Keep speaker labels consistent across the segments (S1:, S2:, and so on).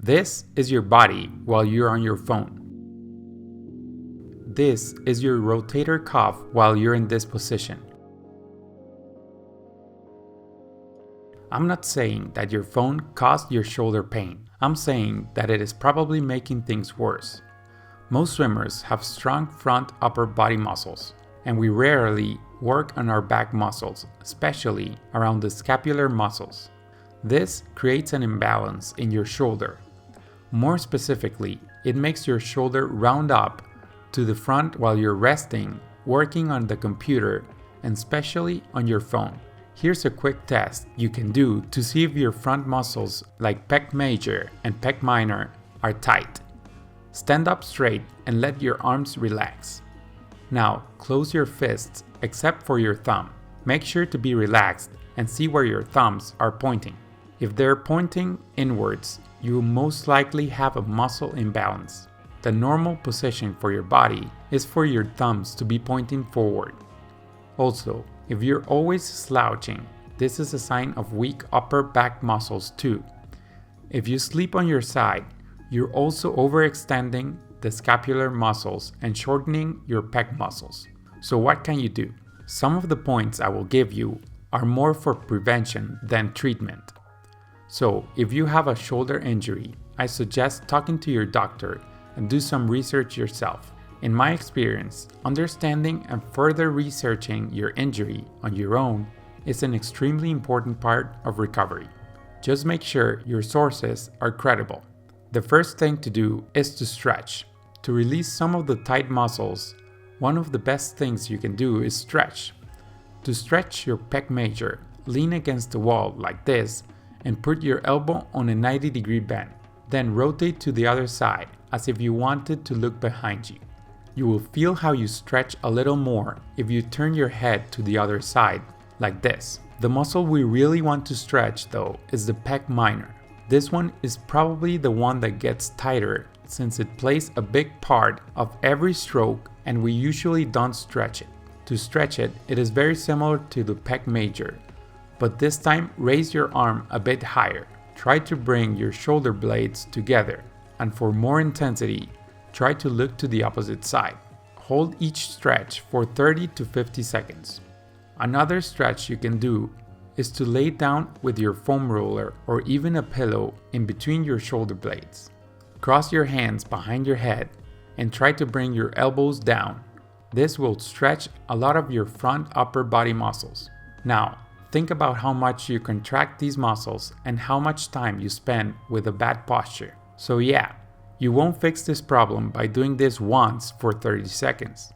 S1: This is your body while you're on your phone. This is your rotator cuff while you're in this position. I'm not saying that your phone caused your shoulder pain. I'm saying that it is probably making things worse. Most swimmers have strong front upper body muscles, and we rarely work on our back muscles, especially around the scapular muscles. This creates an imbalance in your shoulder. More specifically, it makes your shoulder round up to the front while you're resting, working on the computer, and especially on your phone. Here's a quick test you can do to see if your front muscles like pec major and pec minor are tight. Stand up straight and let your arms relax. Now close your fists except for your thumb. Make sure to be relaxed and see where your thumbs are pointing. If they're pointing inwards, you will most likely have a muscle imbalance. The normal position for your body is for your thumbs to be pointing forward. Also, if you're always slouching, this is a sign of weak upper back muscles too. If you sleep on your side, you're also overextending the scapular muscles and shortening your pec muscles. So what can you do? Some of the points I will give you are more for prevention than treatment. So if you have a shoulder injury, I suggest talking to your doctor and do some research yourself. In my experience, understanding and further researching your injury on your own is an extremely important part of recovery. Just make sure your sources are credible. The first thing to do is to stretch. To release some of the tight muscles, one of the best things you can do is stretch. To stretch your pec major, lean against the wall like this and put your elbow on a 90-degree bend. Then rotate to the other side as if you wanted to look behind you. You will feel how you stretch a little more if you turn your head to the other side like this. The muscle we really want to stretch though is the pec minor. This one is probably the one that gets tighter since it plays a big part of every stroke and we usually don't stretch it. To stretch it, it is very similar to the pec major, but this time raise your arm a bit higher. Try to bring your shoulder blades together, and for more intensity, try to look to the opposite side. Hold each stretch for 30 to 50 seconds. Another stretch you can do is to lay down with your foam roller or even a pillow in between your shoulder blades. Cross your hands behind your head and try to bring your elbows down. This will stretch a lot of your front upper body muscles. Now, think about how much you contract these muscles and how much time you spend with a bad posture. So yeah, you won't fix this problem by doing this once for 30 seconds.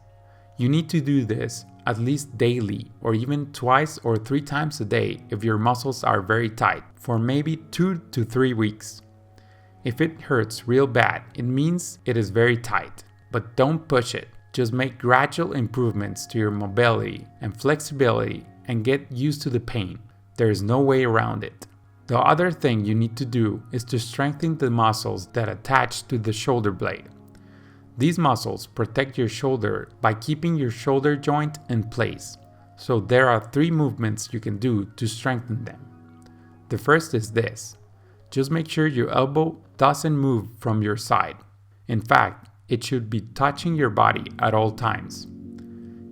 S1: You need to do this at least daily or even twice or 3 times a day if your muscles are very tight for maybe 2 to 3 weeks. If it hurts real bad, it means it is very tight, but don't push it. Just make gradual improvements to your mobility and flexibility and get used to the pain. There is no way around it. The other thing you need to do is to strengthen the muscles that attach to the shoulder blade. These muscles protect your shoulder by keeping your shoulder joint in place. So there are 3 movements you can do to strengthen them. The first is this. Just make sure your elbow doesn't move from your side. In fact, it should be touching your body at all times.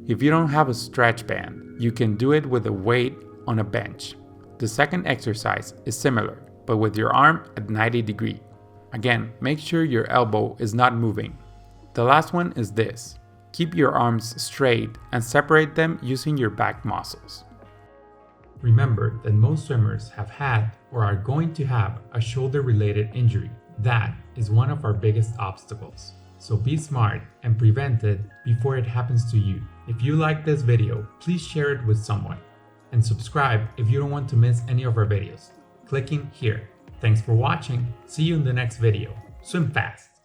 S1: If you don't have a stretch band, you can do it with a weight on a bench. The second exercise is similar, but with your arm at 90 degrees. Again, make sure your elbow is not moving. The last one is this. Keep your arms straight and separate them using your back muscles. Remember that most swimmers have had or are going to have a shoulder-related injury. That is one of our biggest obstacles. So be smart and prevent it before it happens to you. If you like this video, please share it with someone. And subscribe if you don't want to miss any of our videos. Clicking here. Thanks for watching. See you in the next video. Swim fast!